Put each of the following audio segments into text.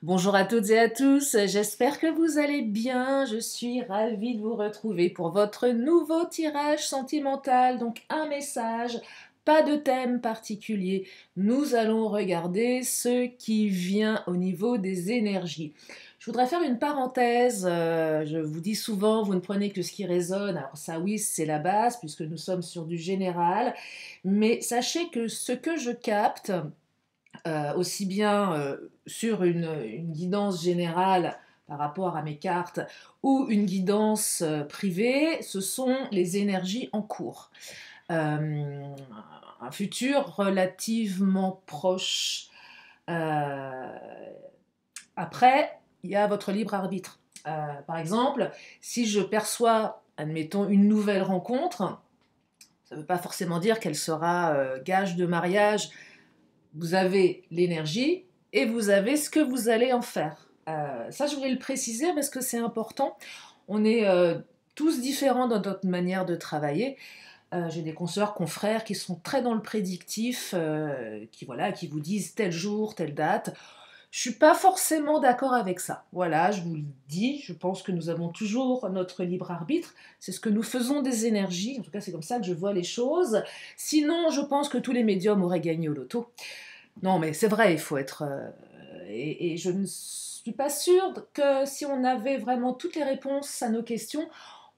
Bonjour à toutes et à tous, j'espère que vous allez bien. Je suis ravie de vous retrouver pour votre nouveau tirage sentimental. Donc un message, pas de thème particulier. Nous allons regarder ce qui vient au niveau des énergies. Je voudrais faire une parenthèse. Je vous dis souvent, vous ne prenez que ce qui résonne. Alors ça oui, c'est la base puisque nous sommes sur du général. Mais sachez que ce que je capte, aussi bien sur une guidance générale par rapport à mes cartes ou une guidance privée, ce sont les énergies en cours. Euh, un futur relativement proche. Euh, après, il y a votre libre arbitre. Par exemple, si je perçois, admettons, une nouvelle rencontre, ça ne veut pas forcément dire qu'elle sera gage de mariage. Vous avez l'énergie et vous avez ce que vous allez en faire. Ça, je voulais le préciser parce que c'est important. On est tous différents dans notre manière de travailler. J'ai des consoeurs, confrères qui sont très dans le prédictif, qui vous disent tel jour, telle date. Je suis pas forcément d'accord avec ça. Voilà, je vous le dis, je pense que nous avons toujours notre libre arbitre. C'est ce que nous faisons des énergies. En tout cas, c'est comme ça que je vois les choses. Sinon, je pense que tous les médiums auraient gagné au loto. Non, mais c'est vrai, il faut être. Et je ne suis pas sûre que si on avait vraiment toutes les réponses à nos questions,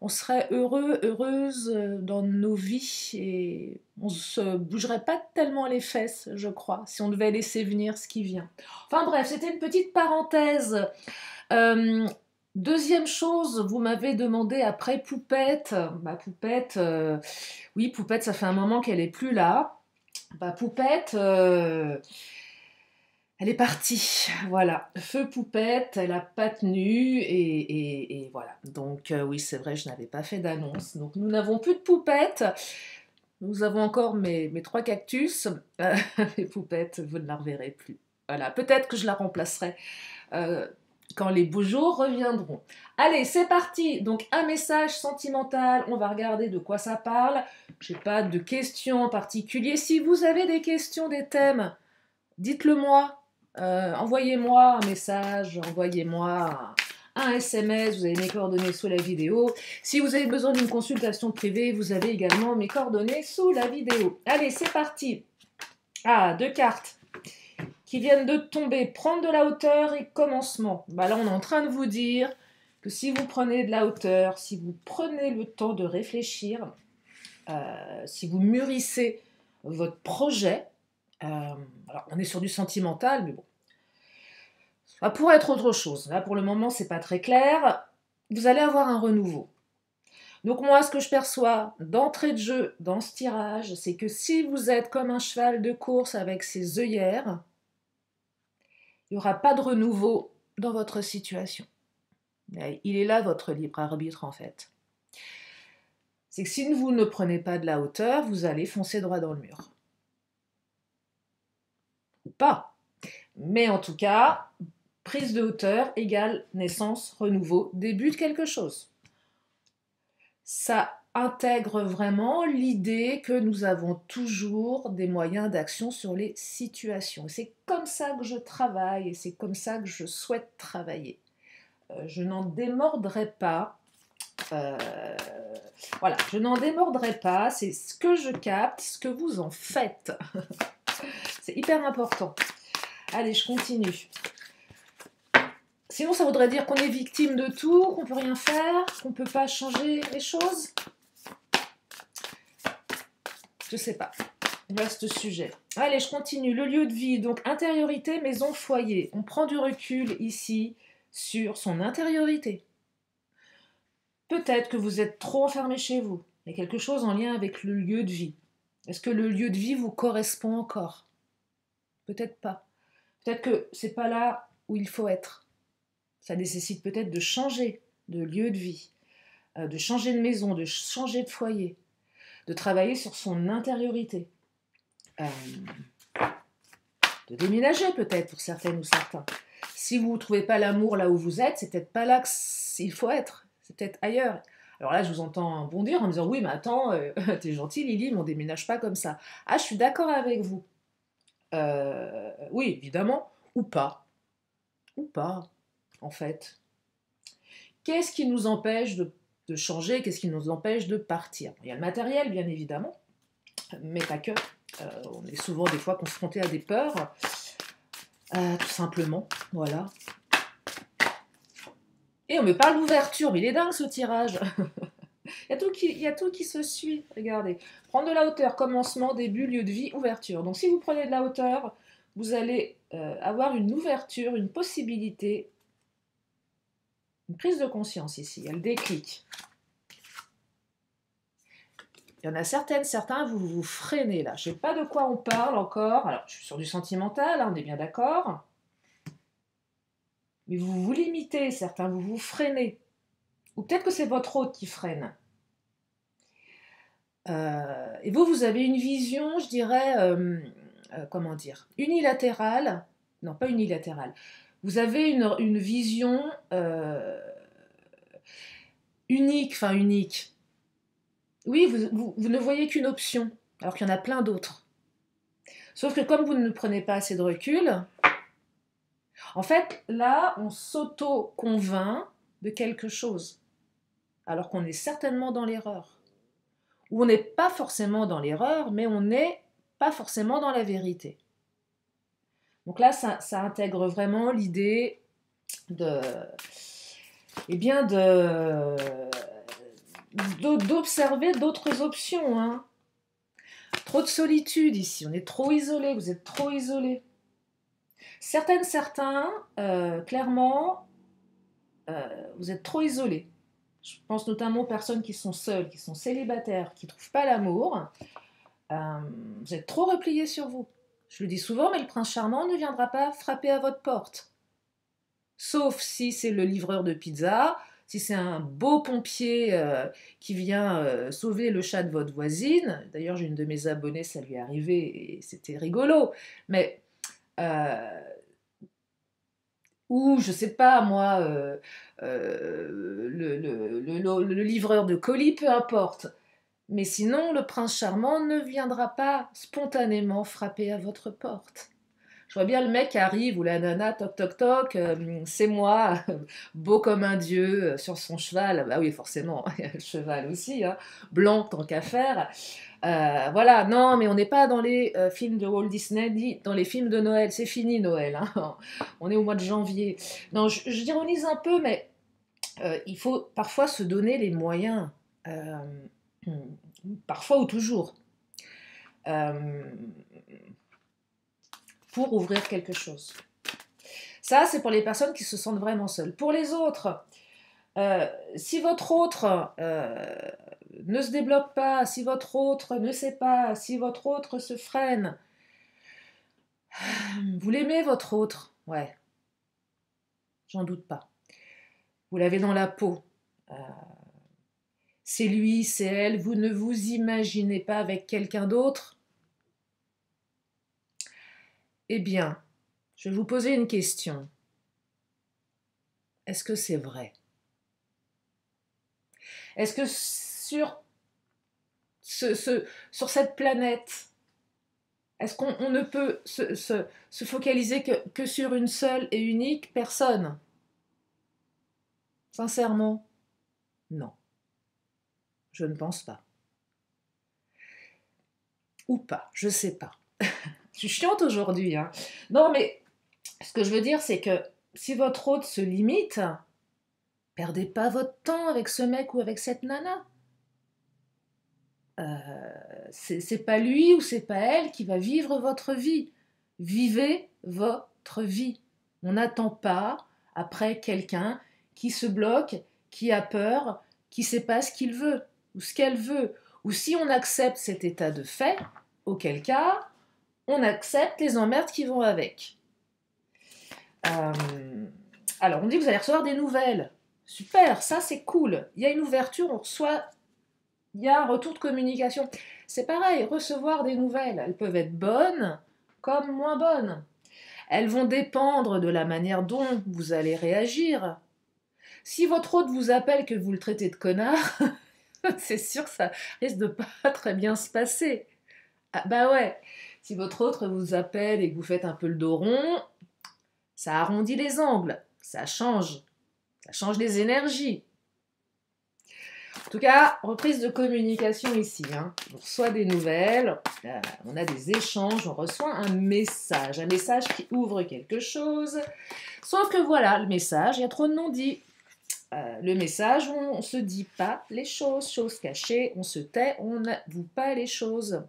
on serait heureux, heureuse dans nos vies et on se bougerait pas tellement les fesses, je crois, si on devait laisser venir ce qui vient. Enfin bref, c'était une petite parenthèse. Euh, Deuxième chose, vous m'avez demandé après Poupette. Bah, Poupette, oui, Poupette, ça fait un moment qu'elle est plus là. Bah, Poupette, elle est partie, voilà. Feu Poupette, elle a pas tenu et voilà. Donc oui, c'est vrai, je n'avais pas fait d'annonce. Donc nous n'avons plus de Poupette. Nous avons encore mes trois cactus. Les Poupettes, vous ne la reverrez plus. Voilà, peut-être que je la remplacerai euh, quand les beaux jours reviendront. Allez, c'est parti. Donc un message sentimental. On va regarder de quoi ça parle. Je n'ai pas de questions en particulier. Si vous avez des questions, des thèmes, dites-le moi. Envoyez-moi un message, envoyez-moi un SMS, vous avez mes coordonnées sous la vidéo. Si vous avez besoin d'une consultation privée, vous avez également mes coordonnées sous la vidéo. Allez, c'est parti. Ah, deux cartes qui viennent de tomber. Prendre de la hauteur et commencement. Bah là, on est en train de vous dire que si vous prenez de la hauteur, si vous prenez le temps de réfléchir, si vous mûrissez votre projet, alors on est sur du sentimental, mais bon, ça pourrait être autre chose. Là, pour le moment, c'est pas très clair. Vous allez avoir un renouveau. Donc moi, ce que je perçois d'entrée de jeu dans ce tirage, c'est que si vous êtes comme un cheval de course avec ses œillères, il n'y aura pas de renouveau dans votre situation. Il est là votre libre arbitre en fait. C'est que si vous ne prenez pas de la hauteur, vous allez foncer droit dans le mur. Ou pas. Mais en tout cas, prise de hauteur égale naissance, renouveau, début de quelque chose. Ça intègre vraiment l'idée que nous avons toujours des moyens d'action sur les situations. C'est comme ça que je travaille et c'est comme ça que je souhaite travailler. Je n'en démordrai pas. Euh, voilà, je n'en démordrai pas. C'est ce que je capte, ce que vous en faites. C'est hyper important. Allez, je continue. Sinon, ça voudrait dire qu'on est victime de tout, qu'on peut rien faire, qu'on ne peut pas changer les choses. Je sais pas. Vaste sujet. Allez, je continue. Le lieu de vie, donc intériorité, maison, foyer. On prend du recul ici sur son intériorité. Peut-être que vous êtes trop enfermé chez vous. Il y a quelque chose en lien avec le lieu de vie. Est-ce que le lieu de vie vous correspond encore? Peut-être pas. Peut-être que c'est pas là où il faut être. Ça nécessite peut-être de changer de lieu de vie, de changer de maison, de changer de foyer, de travailler sur son intériorité. De déménager peut-être pour certaines ou certains. Si vous ne trouvez pas l'amour là où vous êtes, c'est peut-être pas là qu'il faut être, c'est peut-être ailleurs. Alors là, je vous entends bondir en me disant oui, mais attends, t'es gentil Lily, mais on déménage pas comme ça. Ah, je suis d'accord avec vous. Oui, évidemment, ou pas. ou pas, en fait. Qu'est-ce qui nous empêche de changer? Qu'est-ce qui nous empêche de partir? Il y a le matériel, bien évidemment, mais pas que. On est souvent des fois confronté à des peurs, tout simplement, voilà. Et on me parle d'ouverture, mais il est dingue ce tirage. Il y a tout qui se suit, regardez. Prendre de la hauteur, commencement, début, lieu de vie, ouverture. Donc si vous prenez de la hauteur, vous allez avoir une ouverture, une possibilité, une prise de conscience ici, il y a le déclic. Il y en a certains, vous vous freinez là. Je ne sais pas de quoi on parle encore. Alors, je suis sur du sentimental, hein, on est bien d'accord. Mais vous vous limitez, certains, vous vous freinez. Ou peut-être que c'est votre hôte qui freine. Et vous avez une vision, je dirais, comment dire, unilatérale. Non, pas unilatérale. Vous avez une vision unique, enfin unique. Oui, vous ne voyez qu'une option, alors qu'il y en a plein d'autres. Sauf que comme vous ne prenez pas assez de recul, en fait, là, on s'auto-convainc de quelque chose, alors qu'on est certainement dans l'erreur. Ou on n'est pas forcément dans l'erreur, mais on n'est pas forcément dans la vérité. Donc là, ça intègre vraiment l'idée de, eh bien d'observer d'autres options. Hein. Trop de solitude ici, on est trop isolé, vous êtes trop isolé. Certains, clairement, vous êtes trop isolés. Je pense notamment aux personnes qui sont seules, qui sont célibataires, qui ne trouvent pas l'amour. Vous êtes trop repliés sur vous. Je le dis souvent, mais le prince charmant ne viendra pas frapper à votre porte. Sauf si c'est le livreur de pizza, si c'est un beau pompier qui vient sauver le chat de votre voisine. D'ailleurs, j'ai une de mes abonnées, ça lui est arrivé et c'était rigolo. Mais ou je sais pas moi, le livreur de colis, peu importe. Mais sinon, le prince charmant ne viendra pas spontanément frapper à votre porte. Je vois bien le mec qui arrive, ou la nana, toc toc toc, c'est moi, beau comme un dieu, sur son cheval. Bah oui, forcément, il y a le cheval aussi, hein, blanc tant qu'à faire. Voilà, non, mais on n'est pas dans les films de Walt Disney, ni dans les films de Noël. C'est fini Noël, hein. On est au mois de janvier. Non, j'ironise un peu, mais il faut parfois se donner les moyens. Euh, parfois ou toujours. Euh, pour ouvrir quelque chose. Ça, c'est pour les personnes qui se sentent vraiment seules. Pour les autres, si votre autre ne se développe pas, si votre autre ne sait pas, si votre autre se freine, vous l'aimez votre autre? Ouais, j'en doute pas. Vous l'avez dans la peau. C'est lui, c'est elle, vous ne vous imaginez pas avec quelqu'un d'autre? Eh bien, je vais vous poser une question. Est-ce que c'est vrai? Est-ce que sur cette planète, est-ce qu'on ne peut se focaliser que sur une seule et unique personne? Sincèrement, non. Je ne pense pas. Ou pas, je sais pas. Je suis chiante aujourd'hui, hein. Non, mais ce que je veux dire, c'est que si votre hôte se limite, perdez pas votre temps avec ce mec ou avec cette nana. C'est pas lui ou c'est pas elle qui va vivre votre vie. Vivez votre vie. On n'attend pas après quelqu'un qui se bloque, qui a peur, qui ne sait pas ce qu'il veut ou ce qu'elle veut. Ou si on accepte cet état de fait, auquel cas, on accepte les emmerdes qui vont avec. Euh, alors, on dit que vous allez recevoir des nouvelles. Super, ça c'est cool. Il y a une ouverture, on reçoit, il y a un retour de communication. C'est pareil, recevoir des nouvelles, elles peuvent être bonnes comme moins bonnes. Elles vont dépendre de la manière dont vous allez réagir. Si votre hôte vous appelle que vous le traitez de connard, c'est sûr que ça risque de pas très bien se passer. Ah bah ouais, si votre hôte vous appelle et que vous faites un peu le dos rond, ça arrondit les angles, ça change les énergies. En tout cas, reprise de communication ici. Hein. On reçoit des nouvelles, on a des échanges, on reçoit un message qui ouvre quelque chose. Sauf que voilà, le message, il y a trop de non-dits. Le message où on ne se dit pas les choses cachées, on se tait, on n'avoue pas les choses.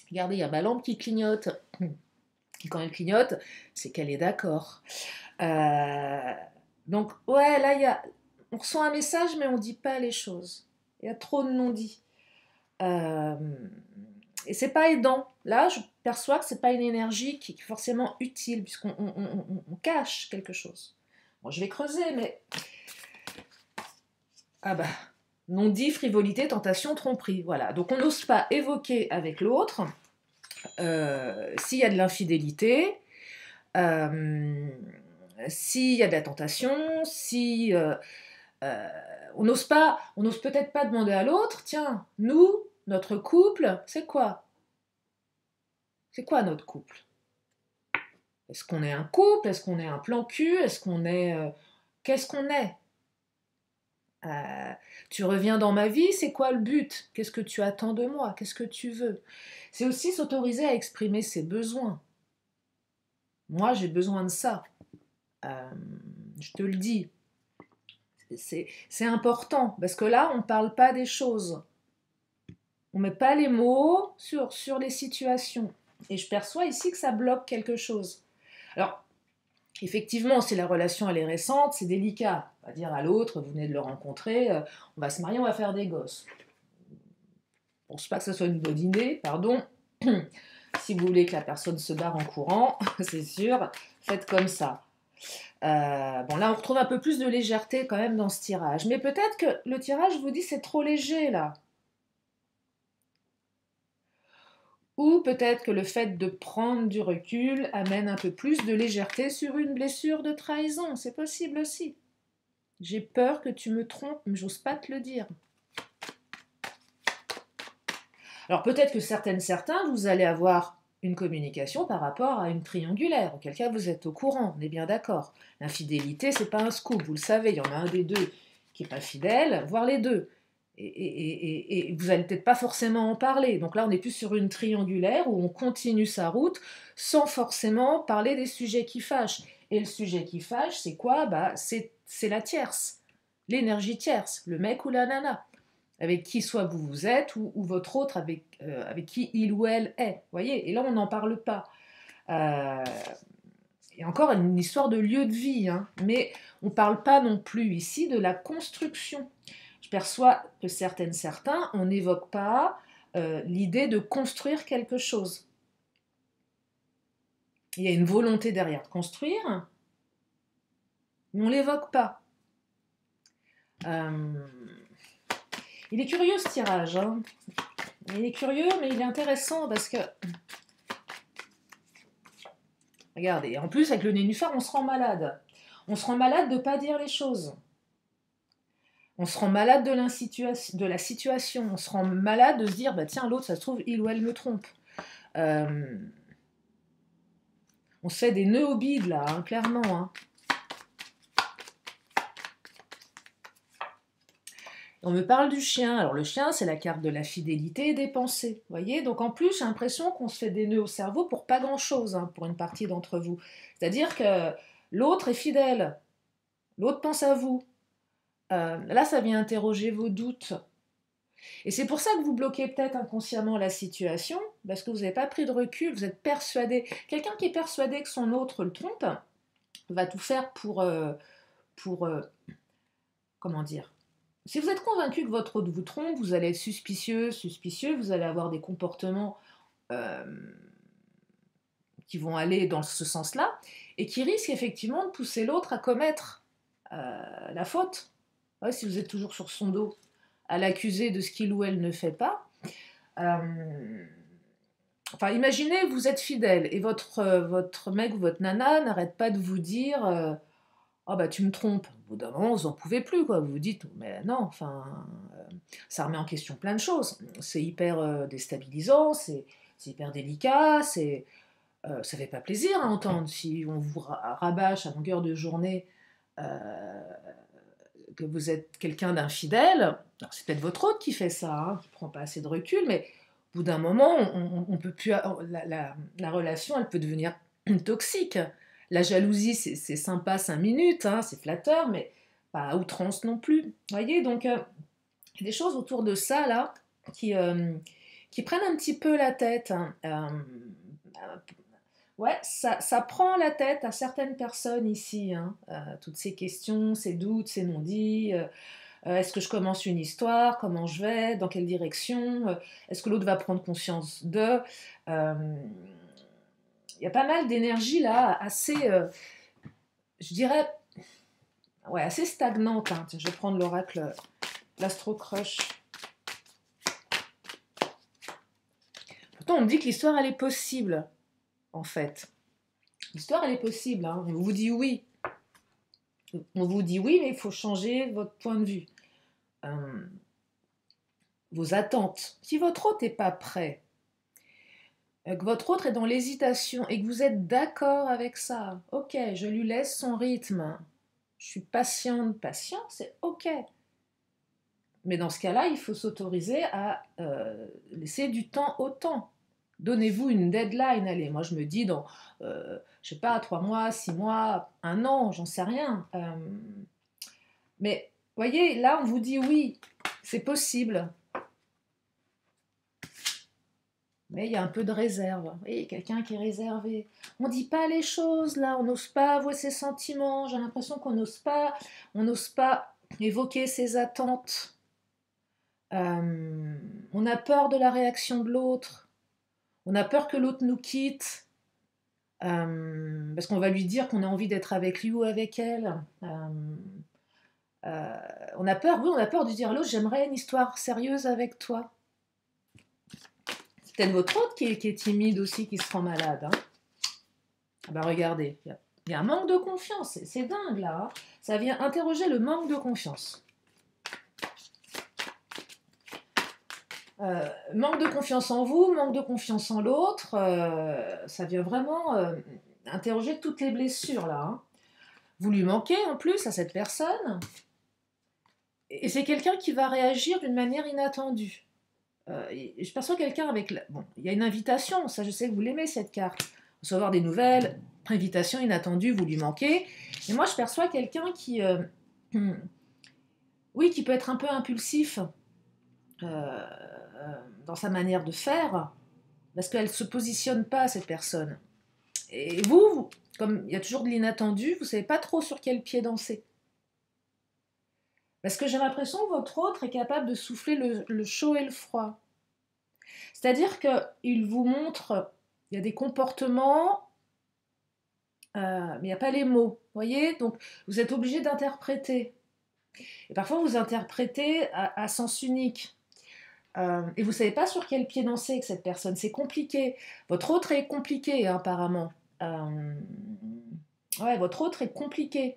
Regardez, il y a ma lampe qui clignote. Et quand elle clignote, c'est qu'elle est d'accord. Donc, ouais, là, on reçoit un message, mais on ne dit pas les choses. Il y a trop de non-dits. Et c'est pas aidant. Là, je perçois que c'est pas une énergie qui est forcément utile, puisqu'on on cache quelque chose. Bon, je vais creuser, mais... Ah bah, non-dit, frivolité, tentation, tromperie. Voilà. Donc on n'ose pas évoquer avec l'autre s'il y a de l'infidélité, s'il y a de la tentation, si on n'ose peut-être pas demander à l'autre, tiens, nous, notre couple, c'est quoi? C'est quoi notre couple? Est-ce qu'on est un couple? Est-ce qu'on est un plan cul? Est-ce qu'on est... qu'est-ce qu'on est? Tu reviens dans ma vie, c'est quoi le but? Qu'est-ce que tu attends de moi? Qu'est-ce que tu veux? C'est aussi s'autoriser à exprimer ses besoins. Moi, j'ai besoin de ça. Je te le dis. C'est important, parce que là, on ne parle pas des choses. On ne met pas les mots sur les situations. Et je perçois ici que ça bloque quelque chose. Alors, effectivement, si la relation elle est récente, c'est délicat. On va dire à l'autre, vous venez de le rencontrer, on va se marier, on va faire des gosses. Je ne pense pas que ce soit une bonne idée, pardon. Si vous voulez que la personne se barre en courant, c'est sûr, faites comme ça. Bon, là, on retrouve un peu plus de légèreté quand même dans ce tirage. Mais peut-être que le tirage vous dit c'est trop léger, là. Ou peut-être que le fait de prendre du recul amène un peu plus de légèreté sur une blessure de trahison. C'est possible aussi. J'ai peur que tu me trompes, mais j'ose pas te le dire. Alors peut-être que certains, vous allez avoir une communication par rapport à une triangulaire, auquel cas vous êtes au courant, on est bien d'accord. L'infidélité, c'est pas un scoop, vous le savez, il y en a un des deux qui n'est pas fidèle, voire les deux. Et vous n'allez peut-être pas forcément en parler. Donc là, on est plus sur une triangulaire où on continue sa route sans forcément parler des sujets qui fâchent. Et le sujet qui fâche, c'est quoi? C'est la tierce, l'énergie tierce, le mec ou la nana, avec qui soit vous êtes ou votre autre avec qui il ou elle est. Voyez? Et là, on n'en parle pas. Et encore une histoire de lieu de vie, hein. Mais on ne parle pas non plus ici de la construction. Je perçois que certains, on n'évoque pas l'idée de construire quelque chose. Il y a une volonté derrière de construire, mais on ne l'évoque pas. Il est curieux ce tirage. Hein. Il est curieux, mais il est intéressant parce que... Regardez, en plus avec le nénuphar, on se rend malade. On se rend malade de ne pas dire les choses. On se rend malade de la situation. On se rend malade de se dire, bah tiens, l'autre, ça se trouve, il ou elle me trompe. On se fait des nœuds au bide, là, hein, clairement. Hein. On me parle du chien. Alors, le chien, c'est la carte de la fidélité et des pensées. Vous voyez? Donc, en plus, j'ai l'impression qu'on se fait des nœuds au cerveau pour pas grand-chose, hein, pour une partie d'entre vous. C'est-à-dire que l'autre est fidèle. L'autre pense à vous. Là, ça vient interroger vos doutes. Et c'est pour ça que vous bloquez peut-être inconsciemment la situation, parce que vous n'avez pas pris de recul, vous êtes persuadé. Quelqu'un qui est persuadé que son autre le trompe va tout faire pour comment dire? Si vous êtes convaincu que votre autre vous trompe, vous allez être suspicieux, vous allez avoir des comportements qui vont aller dans ce sens-là, et qui risquent effectivement de pousser l'autre à commettre la faute. Ouais, si vous êtes toujours sur son dos, à l'accuser de ce qu'il ou elle ne fait pas. Enfin, imaginez, vous êtes fidèle, et votre mec ou votre nana n'arrête pas de vous dire oh bah tu me trompes. Au bout d'un moment, vous n'en pouvez plus, quoi. Vous vous dites, mais non, enfin, ça remet en question plein de choses. C'est hyper déstabilisant, c'est hyper délicat, Ça fait pas plaisir à entendre si on vous rabâche à longueur de journée que vous êtes quelqu'un d'infidèle. Alors, c'est peut-être votre hôte qui fait ça, hein, qui prend pas assez de recul, mais au bout d'un moment, on peut plus, la relation, elle peut devenir toxique. La jalousie, c'est sympa 5 minutes, hein, c'est flatteur, mais pas à outrance non plus. Vous voyez, donc il y a des choses autour de ça, là, qui, euh, qui prennent un petit peu la tête, hein. Ouais, ça prend la tête à certaines personnes ici, hein, toutes ces questions, ces doutes, ces non-dits. Est-ce que je commence une histoire? Comment je vais? Dans quelle direction? Est-ce que l'autre va prendre conscience d'eux? Euh, Il y a pas mal d'énergie là, assez, je dirais, ouais, assez stagnante, hein. Tiens, je vais prendre l'oracle, l'Astro Crush. Pourtant, on me dit que l'histoire, elle est possible, en fait. L'histoire, elle est possible, hein. On vous dit oui. On vous dit oui, mais il faut changer votre point de vue. Euh, Vos attentes. Si votre hôte n'est pas prêt, que votre autre est dans l'hésitation et que vous êtes d'accord avec ça, ok, je lui laisse son rythme, je suis patiente, patient, c'est ok. Mais dans ce cas-là, il faut s'autoriser à laisser du temps au temps. Donnez-vous une deadline, allez, moi je me dis dans, je sais pas, 3 mois, 6 mois, 1 an, j'en sais rien. Mais, voyez, là on vous dit oui, c'est possible. Mais il y a un peu de réserve. Vous voyez, quelqu'un qui est réservé. On ne dit pas les choses là, on n'ose pas avouer ses sentiments. J'ai l'impression on n'ose pas évoquer ses attentes. On a peur de la réaction de l'autre. On a peur que l'autre nous quitte. Parce qu'on va lui dire qu'on a envie d'être avec lui ou avec elle. Euh, on a peur, oui, on a peur de dire à l'autre, j'aimerais une histoire sérieuse avec toi. C'est peut-être votre autre qui est timide aussi, qui se rend malade. Hein. Ah bah regardez, il y a un manque de confiance, c'est dingue là. Hein. Ça vient interroger le manque de confiance. Manque de confiance en vous, manque de confiance en l'autre, ça vient vraiment interroger toutes les blessures là. Hein. Vous lui manquez en plus à cette personne, et c'est quelqu'un qui va réagir d'une manière inattendue. Je perçois quelqu'un avec... Bon, il y a une invitation, ça je sais que vous l'aimez cette carte. Recevoir des nouvelles, invitation inattendue, vous lui manquez. Et moi je perçois quelqu'un qui... oui, qui peut être un peu impulsif euh, dans sa manière de faire, parce qu'elle ne se positionne pas, cette personne. Et vous, comme il y a toujours de l'inattendu, vous ne savez pas trop sur quel pied danser. Parce que j'ai l'impression que votre autre est capable de souffler le chaud et le froid. C'est-à-dire qu'il vous montre, il y a des comportements, mais il n'y a pas les mots. Vous voyez? Donc vous êtes obligé d'interpréter. Et parfois vous interprétez à sens unique. Et vous ne savez pas sur quel pied danser avec cette personne. C'est compliqué. Votre autre est compliqué, hein, apparemment. Ouais, votre autre est compliqué.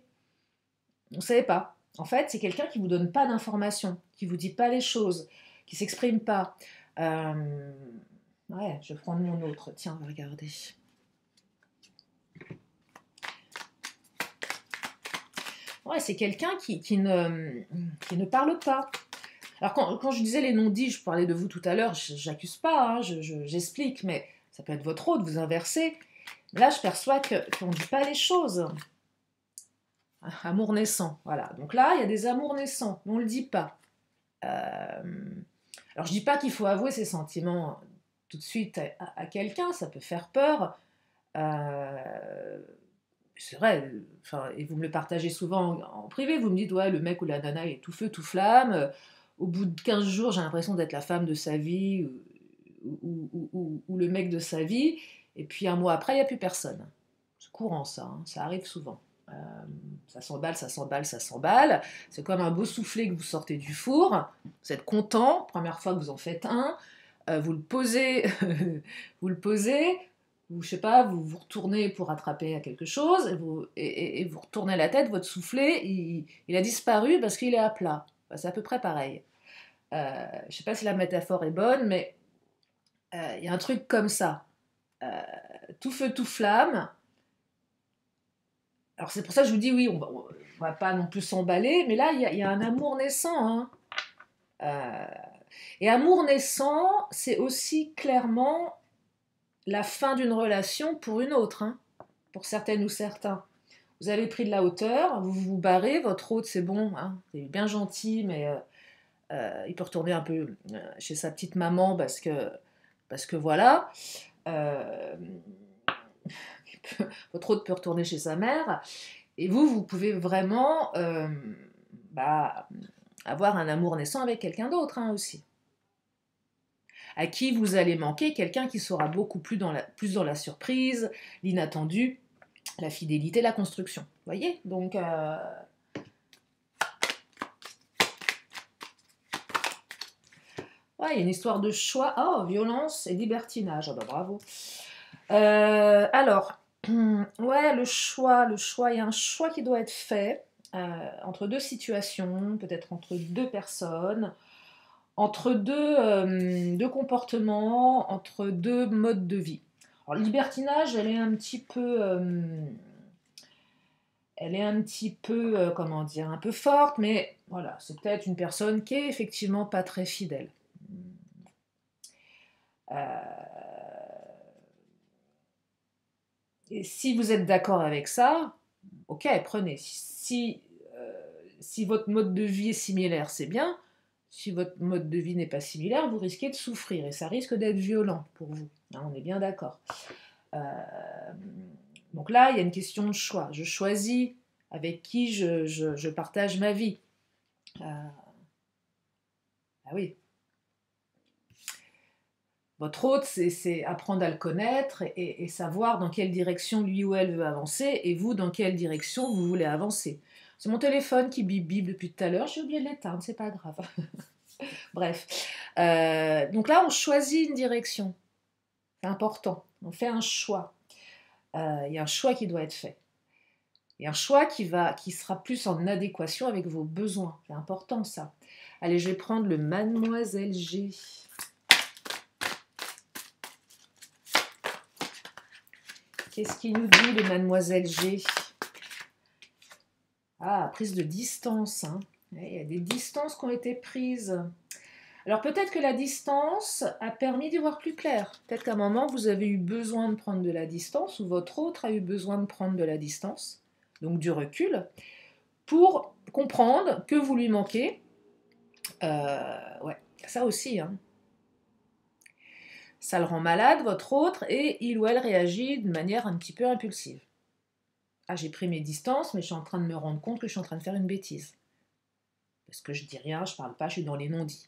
Vous ne savez pas. En fait, c'est quelqu'un qui ne vous donne pas d'informations, qui ne vous dit pas les choses, qui ne s'exprime pas. Ouais, je vais prendre mon autre. Tiens, on va regarder. Ouais, c'est quelqu'un qui ne parle pas. Alors, quand je disais les non-dits, je parlais de vous tout à l'heure, j'accuse pas, hein, j'explique, mais ça peut être votre autre, vous inversez. Là, je perçois qu'on ne dit pas les choses. Amour naissant, voilà. Donc là, il y a des amours naissants, mais on ne le dit pas. Alors, je dis pas qu'il faut avouer ses sentiments tout de suite à quelqu'un, ça peut faire peur. C'est vrai, enfin, et vous me le partagez souvent en privé, vous me dites, ouais, le mec ou la nana est tout feu, tout flamme. Au bout de 15 jours, j'ai l'impression d'être la femme de sa vie ou le mec de sa vie. Et puis un mois après, il n'y a plus personne. C'est courant ça, hein, ça arrive souvent. Ça s'emballe, ça s'emballe, ça s'emballe. C'est comme un beau soufflé que vous sortez du four. Vous êtes content, première fois que vous en faites un. Vous le posez, vous le posez, ou je sais pas, vous vous retournez pour attraper à quelque chose, et vous retournez la tête, votre soufflet, il a disparu parce qu'il est à plat. Enfin, c'est à peu près pareil. Je sais pas si la métaphore est bonne, mais il y a un truc comme ça. tout feu, tout flamme. Alors c'est pour ça que je vous dis, oui, on va pas non plus s'emballer, mais là, il y a un amour naissant. Hein. Euh, et amour naissant, c'est aussi clairement la fin d'une relation pour une autre, hein, pour certaines ou certains. Vous avez pris de la hauteur, vous vous barrez, votre hôte, c'est bon, hein, c'est bien gentil, mais il peut retourner un peu chez sa petite maman parce que voilà. Euh, votre hôte peut retourner chez sa mère. Et vous pouvez vraiment bah, avoir un amour naissant avec quelqu'un d'autre hein, aussi. À qui vous allez manquer, quelqu'un qui sera beaucoup plus plus dans la surprise, l'inattendu, la fidélité, la construction. Vous voyez. Donc, ouais, il y a une histoire de choix. Oh, violence et libertinage. Oh, bah, bravo. Alors, ouais, le choix, il y a un choix qui doit être fait entre deux situations, peut-être entre deux personnes, entre deux comportements, entre deux modes de vie. Alors, libertinage, elle est un petit peu, comment dire, un peu forte, mais voilà, c'est peut-être une personne qui est effectivement pas très fidèle. Et si vous êtes d'accord avec ça, ok, prenez. Si votre mode de vie est similaire, c'est bien. Si votre mode de vie n'est pas similaire, vous risquez de souffrir et ça risque d'être violent pour vous. Hein, on est bien d'accord. Euh, donc là, il y a une question de choix. Je choisis avec qui je partage ma vie. Ah oui. Votre hôte, c'est apprendre à le connaître et savoir dans quelle direction lui ou elle veut avancer et vous, dans quelle direction vous voulez avancer. C'est mon téléphone qui bip bip depuis tout à l'heure, j'ai oublié de l'éteindre, c'est pas grave. Bref. Donc là, on choisit une direction. C'est important. On fait un choix. Il y a un choix qui doit être fait. Et un choix qui sera plus en adéquation avec vos besoins. C'est important ça. Allez, je vais prendre le Mademoiselle G. Qu'est-ce qu'il nous dit, le Mademoiselle G? Ah, prise de distance. Hein. Il y a des distances qui ont été prises. Alors peut-être que la distance a permis d'y voir plus clair. Peut-être qu'à un moment, vous avez eu besoin de prendre de la distance, ou votre autre a eu besoin de prendre de la distance, donc du recul, pour comprendre que vous lui manquez. Ouais, ça aussi. Hein. Ça le rend malade, votre autre, et il ou elle réagit de manière un petit peu impulsive. Ah, j'ai pris mes distances, mais je suis en train de me rendre compte que je suis en train de faire une bêtise. Parce que je dis rien, je parle pas, je suis dans les non-dits.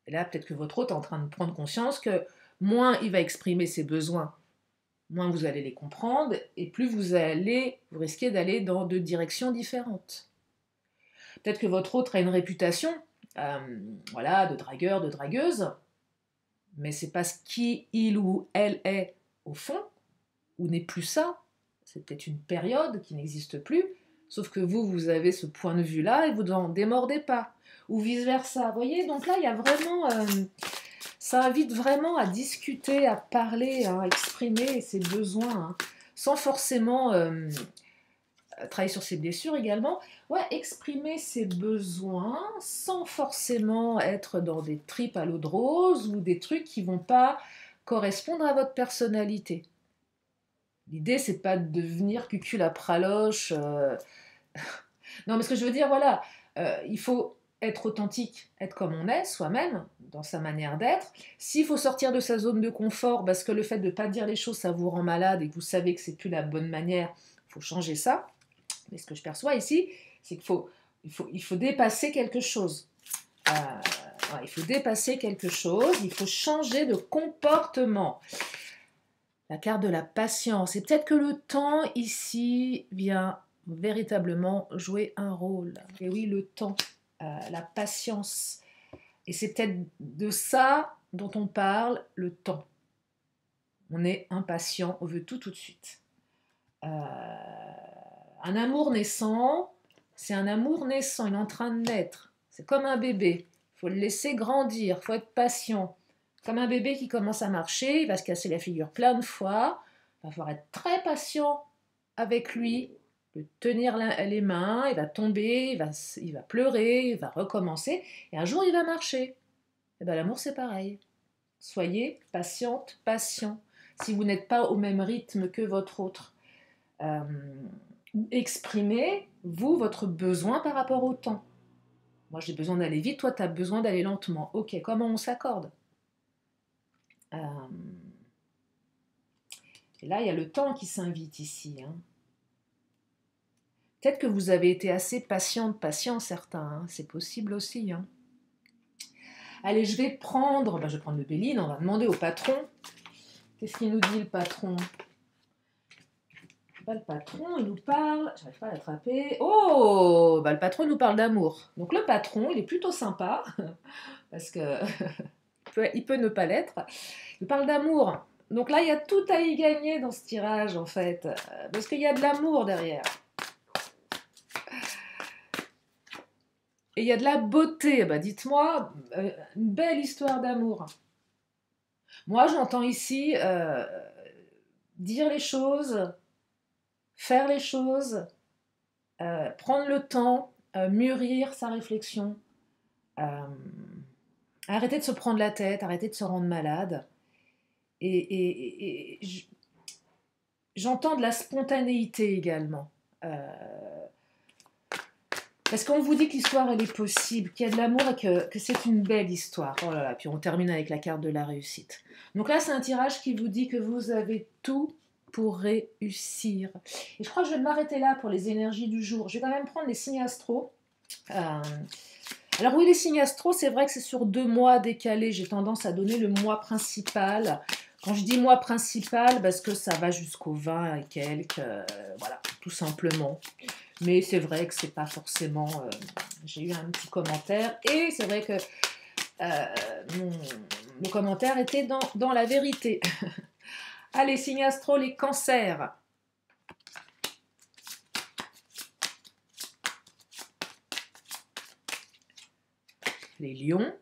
Et là, peut-être que votre hôte est en train de prendre conscience que moins il va exprimer ses besoins, moins vous allez les comprendre, et plus vous risquez d'aller dans deux directions différentes. Peut-être que votre hôte a une réputation, voilà, de dragueur, de dragueuse, mais c'est parce qu'il ou elle est au fond, ou n'est plus ça. C'est peut-être une période qui n'existe plus, sauf que vous avez ce point de vue-là et vous n'en démordez pas. Ou vice-versa. Vous voyez, donc là, il y a vraiment... ça invite vraiment à discuter, à parler, à exprimer ses besoins, hein, sans forcément travailler sur ses blessures également. Ouais, exprimer ses besoins sans forcément être dans des tripes à l'eau de rose ou des trucs qui vont pas correspondre à votre personnalité. L'idée, c'est pas de devenir cucul à praloche. Non, mais ce que je veux dire, voilà, il faut être authentique, être comme on est, soi-même, dans sa manière d'être. S'il faut sortir de sa zone de confort, parce que le fait de ne pas dire les choses, ça vous rend malade et que vous savez que c'est plus la bonne manière, il faut changer ça. Mais ce que je perçois ici, c'est il faut dépasser quelque chose. Ouais, il faut dépasser quelque chose, il faut changer de comportement. La carte de la patience. Et peut-être que le temps ici vient véritablement jouer un rôle. Et oui, le temps, la patience. Et c'est peut-être de ça dont on parle, le temps. On est impatient, on veut tout tout de suite. Un amour naissant, c'est un amour naissant, il est en train de naître. C'est comme un bébé. Il faut le laisser grandir, il faut être patient. Comme un bébé qui commence à marcher, il va se casser la figure plein de fois. Il va falloir être très patient avec lui, le tenir les mains, il va tomber, il va pleurer, il va recommencer, et un jour il va marcher. Et bien l'amour c'est pareil. Soyez patiente, patient. Si vous n'êtes pas au même rythme que votre autre, exprimez, vous, votre besoin par rapport au temps. Moi j'ai besoin d'aller vite, toi tu as besoin d'aller lentement. Ok, comment on s'accorde? Et là il y a le temps qui s'invite ici, hein. Peut-être que vous avez été assez patient certains, hein. C'est possible aussi, hein. Allez, je vais prendre le Béline, on va demander au patron. Qu'est-ce qu'il nous dit le patron? Le patron, il nous parle, j'arrive pas à l'attraper. Oh, le patron nous parle d'amour. Donc le patron, il est plutôt sympa, parce que il peut ne pas l'être. Il parle d'amour. Donc là, il y a tout à y gagner dans ce tirage, en fait, parce qu'il y a de l'amour derrière. Et il y a de la beauté. Dites-moi, une belle histoire d'amour. Moi, j'entends ici dire les choses, faire les choses, prendre le temps, mûrir sa réflexion, arrêter de se prendre la tête, arrêter de se rendre malade. Et j'entends de la spontanéité également. Parce qu'on vous dit que l'histoire, elle est possible, qu'il y a de l'amour et que c'est une belle histoire. Oh là là, puis on termine avec la carte de la réussite. Donc là, c'est un tirage qui vous dit que vous avez tout pour réussir. Et je crois que je vais m'arrêter là pour les énergies du jour. Je vais quand même prendre les signes astro. Alors oui, les signes astro, c'est vrai que c'est sur 2 mois décalés. J'ai tendance à donner le mois principal. Quand je dis mois principal, parce que ça va jusqu'au 20 et quelques, voilà, tout simplement. Mais c'est vrai que c'est pas forcément... j'ai eu un petit commentaire et c'est vrai que mon commentaire était dans la vérité. Allez, signe astro, les cancers. Les lions.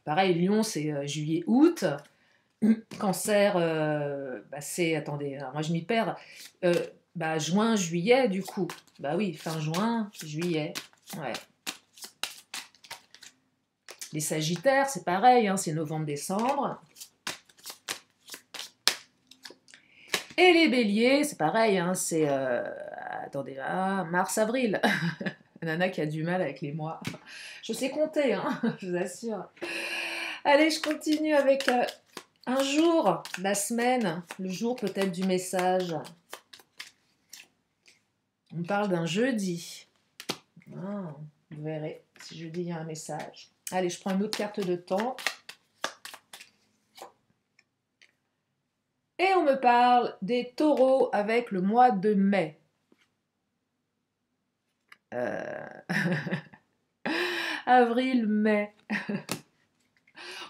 Pareil, lion, c'est juillet-août. Cancer, c'est... Attendez, moi je m'y perds. Juin, juillet, du coup. Oui, fin juin, juillet. Ouais. Les sagittaires, c'est pareil, hein, c'est novembre-décembre. Et les béliers, c'est pareil, hein, c'est... attendez, là, mars-avril. Nana qui a du mal avec les mois. Je sais compter, hein, je vous assure. Allez, je continue avec un jour, la semaine, le jour peut-être du message. On parle d'un jeudi. Vous verrez si jeudi il y a un message. Allez, je prends une autre carte de temps. Et on me parle des taureaux avec le mois de mai. Avril, mai.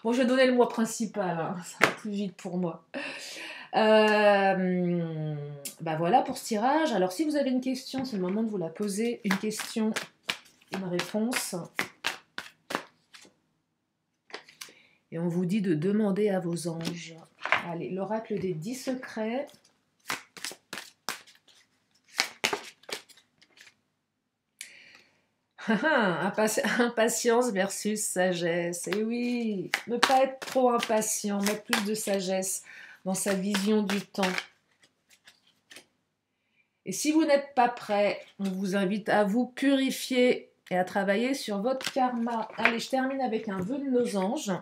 Bon, je vais donner le mois principal, hein. Ça va plus vite pour moi. Voilà pour ce tirage. Alors, si vous avez une question, c'est le moment de vous la poser. Une question, une réponse. Et on vous dit de demander à vos anges. Allez, l'oracle des 10 secrets. Impatience versus sagesse. Et oui, ne pas être trop impatient, mettre plus de sagesse dans sa vision du temps. Et si vous n'êtes pas prêt, on vous invite à vous purifier et à travailler sur votre karma. Allez, je termine avec un vœu de nos anges.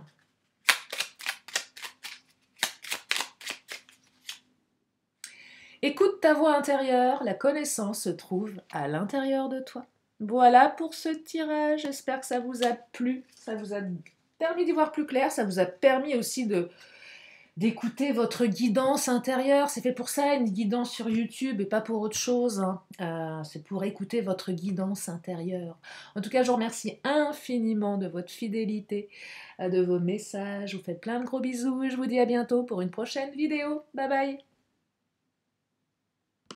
Écoute ta voix intérieure, la connaissance se trouve à l'intérieur de toi. Voilà pour ce tirage, j'espère que ça vous a plu, ça vous a permis d'y voir plus clair, ça vous a permis aussi d'écouter votre guidance intérieure. C'est fait pour ça, une guidance sur YouTube et pas pour autre chose, hein. C'est pour écouter votre guidance intérieure. En tout cas, je vous remercie infiniment de votre fidélité, de vos messages. Je vous fais plein de gros bisous et je vous dis à bientôt pour une prochaine vidéo. Bye bye.